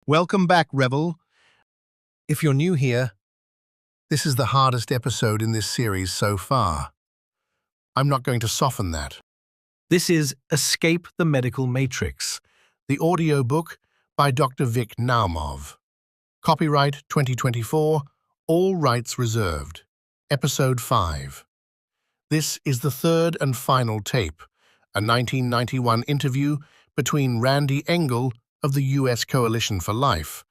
Welcome back, Rebel. If you're new here, this is the hardest episode in this series so far. I'm not going to soften that. This is Escape the Medical Matrix, the audiobook by Dr. Vic Naumov. Copyright 2024, all rights reserved. Episode 5. This is the third and final tape, a 1991 interview between Randy Engel of the U.S. Coalition for Life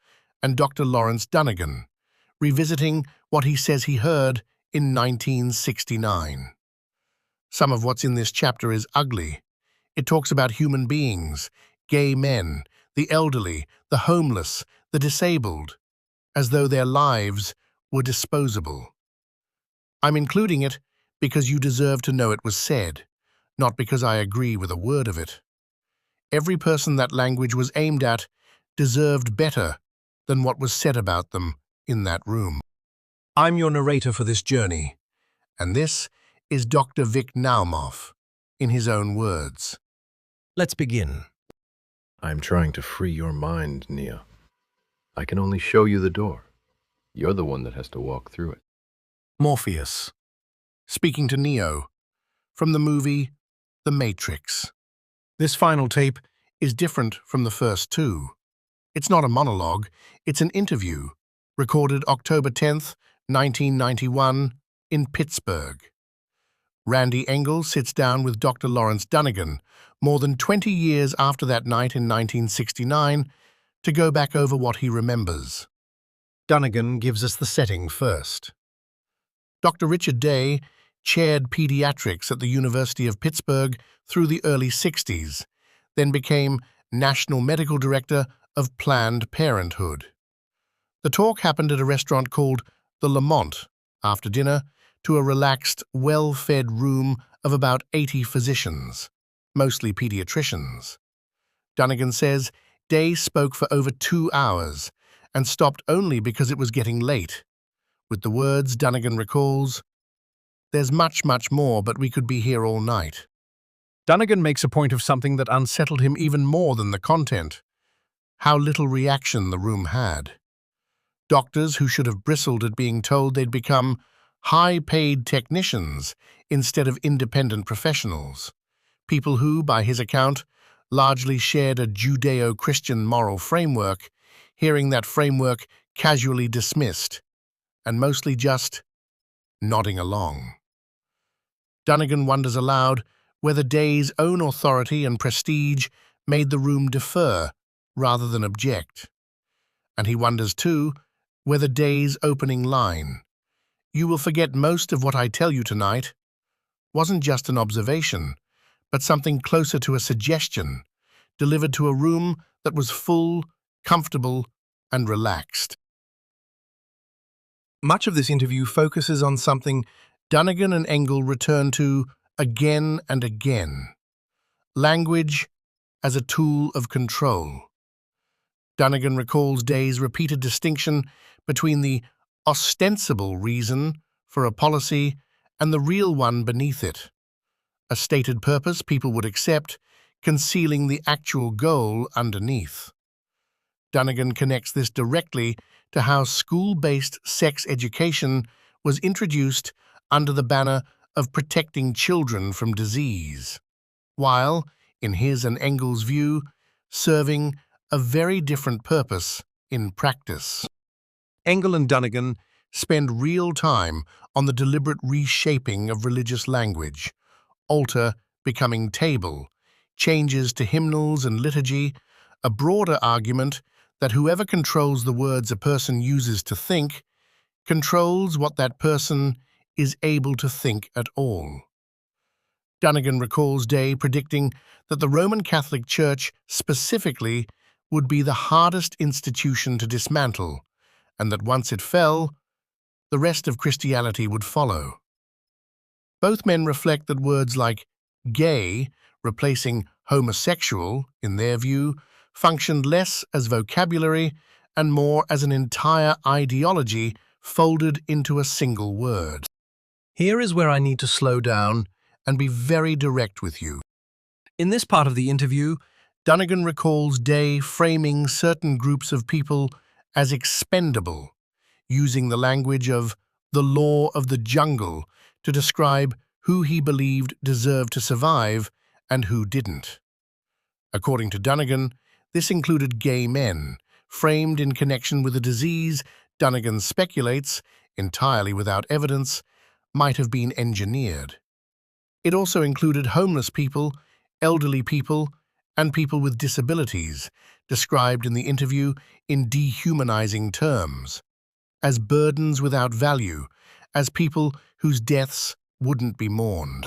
and Dr. Lawrence Dunegan, revisiting what he says he heard in 1969. Some of what's in this chapter is ugly. It talks about human beings, gay men, the elderly, the homeless, the disabled, as though their lives were disposable. I'm including it because you deserve to know it was said, not because I agree with a word of it. Every person that language was aimed at deserved better than what was said about them in that room. I'm your narrator for this journey, and this is Dr. Vic Naumov, in his own words. Let's begin. I'm trying to free your mind, Nia. I can only show you the door. You're the one that has to walk through it. Morpheus, speaking to Neo, from the movie The Matrix. This final tape is different from the first two. It's not a monologue, it's an interview, recorded October 10th, 1991, in Pittsburgh. Randy Engel sits down with Dr. Lawrence Dunegan more than 20 years after that night in 1969 to go back over what he remembers. Dunegan gives us the setting first. Dr. Richard Day chaired pediatrics at the University of Pittsburgh through the early 60s, then became National Medical Director of Planned Parenthood. The talk happened at a restaurant called the Lamont, after dinner, to a relaxed, well-fed room of about 80 physicians, mostly pediatricians. Dunegan says Day spoke for over 2 hours and stopped only because it was getting late. With the words, Dunegan recalls, "There's much, much more, but we could be here all night." Dunegan makes a point of something that unsettled him even more than the content: how little reaction the room had. Doctors who should have bristled at being told they'd become high-paid technicians instead of independent professionals, people who, by his account, largely shared a Judeo-Christian moral framework, hearing that framework casually dismissed, and mostly just nodding along. Dunegan wonders aloud whether Day's own authority and prestige made the room defer rather than object. And he wonders, too, whether Day's opening line, "You will forget most of what I tell you tonight," wasn't just an observation, but something closer to a suggestion, delivered to a room that was full, comfortable, and relaxed. Much of this interview focuses on something Dunegan and Engel return to again and again: language as a tool of control. Dunegan recalls Day's repeated distinction between the ostensible reason for a policy and the real one beneath it, a stated purpose people would accept, concealing the actual goal underneath. Dunegan connects this directly to how school-based sex education was introduced under the banner of protecting children from disease, while, in his and Engel's view, serving a very different purpose in practice. Engel and Dunegan spend real time on the deliberate reshaping of religious language, altar becoming table, changes to hymnals and liturgy, a broader argument that whoever controls the words a person uses to think controls what that person is able to think at all. Dunegan recalls Day predicting that the Roman Catholic Church specifically would be the hardest institution to dismantle, and that once it fell, the rest of Christianity would follow. Both men reflect that words like gay, replacing homosexual, in their view, functioned less as vocabulary and more as an entire ideology folded into a single word. Here is where I need to slow down and be very direct with you. In this part of the interview, Dunnigan recalls Day framing certain groups of people as expendable, using the language of the law of the jungle to describe who he believed deserved to survive and who didn't. According to Dunnigan, this included gay men, framed in connection with a disease Dunnigan speculates, entirely without evidence, might have been engineered. It also included homeless people, elderly people, and people with disabilities, described in the interview in dehumanizing terms, as burdens without value, as people whose deaths wouldn't be mourned.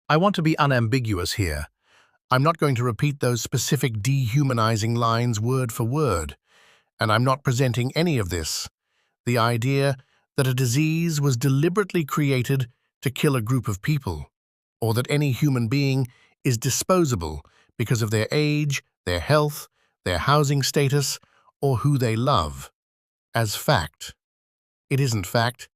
I want to be unambiguous here. I'm not going to repeat those specific dehumanizing lines word for word, and I'm not presenting any of this. The idea that a disease was deliberately created to kill a group of people, or that any human being is disposable because of their age, their health, their housing status, or who they love, as fact. It isn't fact.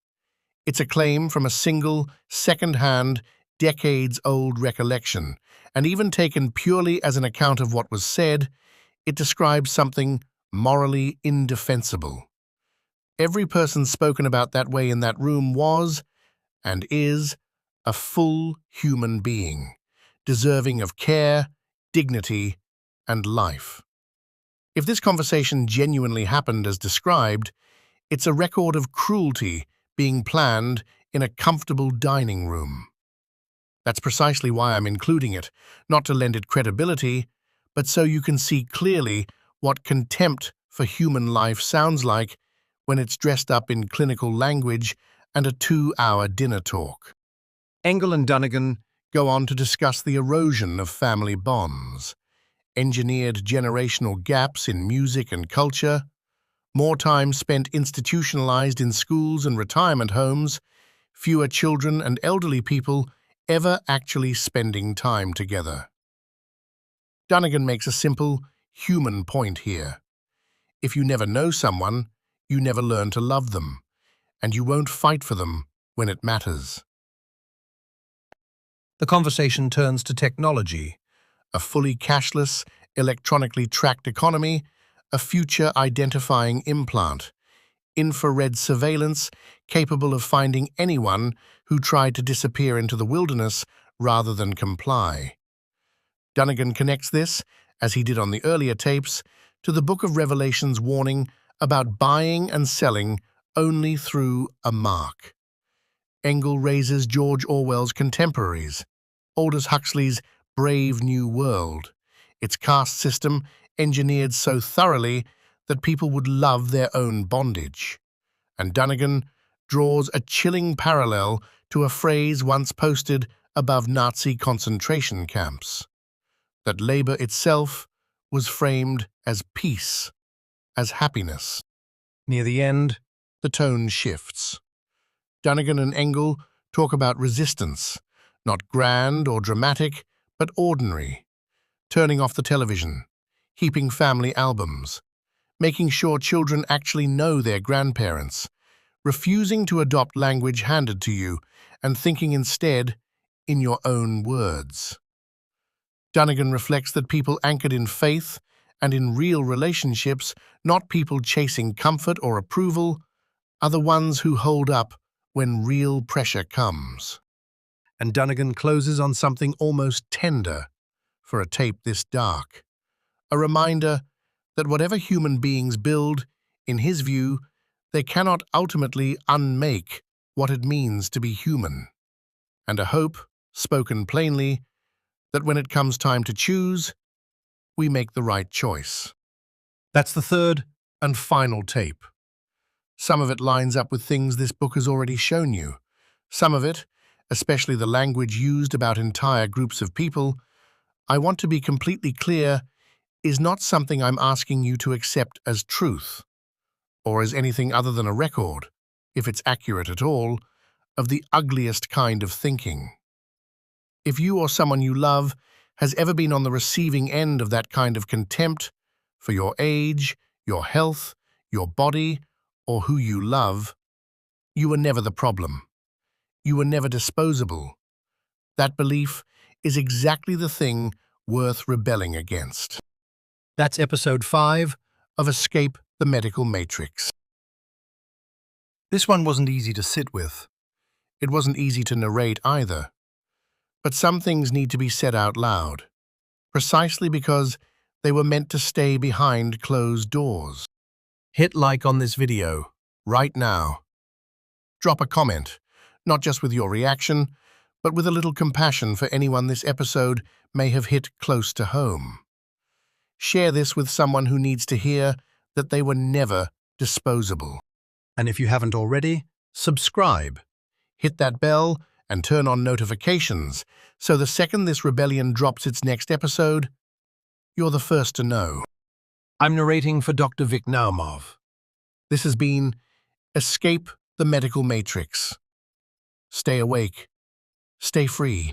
It's a claim from a single, second-hand, decades-old recollection, and even taken purely as an account of what was said, it describes something morally indefensible. Every person spoken about that way in that room was, and is, a full human being, deserving of care, dignity, and life. If this conversation genuinely happened as described, it's a record of cruelty being planned in a comfortable dining room. That's precisely why I'm including it, not to lend it credibility, but so you can see clearly what contempt for human life sounds like when it's dressed up in clinical language and a 2-hour dinner talk. Engel and Dunnigan go on to discuss the erosion of family bonds, engineered generational gaps in music and culture, more time spent institutionalized in schools and retirement homes, fewer children and elderly people ever actually spending time together. Dunnigan makes a simple, human point here. If you never know someone, you never learn to love them, and you won't fight for them when it matters. The conversation turns to technology, a fully cashless, electronically tracked economy, a future identifying implant, infrared surveillance capable of finding anyone who tried to disappear into the wilderness rather than comply. Dunnigan connects this, as he did on the earlier tapes, to the Book of Revelation's warning about buying and selling only through a mark. Engel raises George Orwell's contemporaries, Aldous Huxley's Brave New World, its caste system engineered so thoroughly that people would love their own bondage. And Dunnigan draws a chilling parallel to a phrase once posted above Nazi concentration camps, that labor itself was framed as peace, as happiness. Near the end, the tone shifts. Dunnigan and Engel talk about resistance, not grand or dramatic, but ordinary, turning off the television, heaping family albums, making sure children actually know their grandparents, refusing to adopt language handed to you, and thinking instead in your own words. Dunnigan reflects that people anchored in faith and in real relationships, not people chasing comfort or approval, are the ones who hold up when real pressure comes. And Dunnigan closes on something almost tender for a tape this dark, a reminder that whatever human beings build, in his view, they cannot ultimately unmake what it means to be human, and a hope, spoken plainly, that when it comes time to choose, we make the right choice. That's the third and final tape. Some of it lines up with things this book has already shown you. Some of it, especially the language used about entire groups of people, I want to be completely clear, is not something I'm asking you to accept as truth, or as anything other than a record, if it's accurate at all, of the ugliest kind of thinking. If you or someone you love has ever been on the receiving end of that kind of contempt for your age, your health, your body, or who you love, you were never the problem. You were never disposable. That belief is exactly the thing worth rebelling against. That's episode 5 of Escape the Medical Matrix. This one wasn't easy to sit with. It wasn't easy to narrate either. But some things need to be said out loud, precisely because they were meant to stay behind closed doors. Hit like on this video, right now. Drop a comment, not just with your reaction, but with a little compassion for anyone this episode may have hit close to home. Share this with someone who needs to hear that they were never disposable. And if you haven't already, subscribe. Hit that bell and turn on notifications, so the second this rebellion drops its next episode, you're the first to know. I'm narrating for Dr. Vic Naumov. This has been Escape the Medical Matrix. Stay awake. Stay free.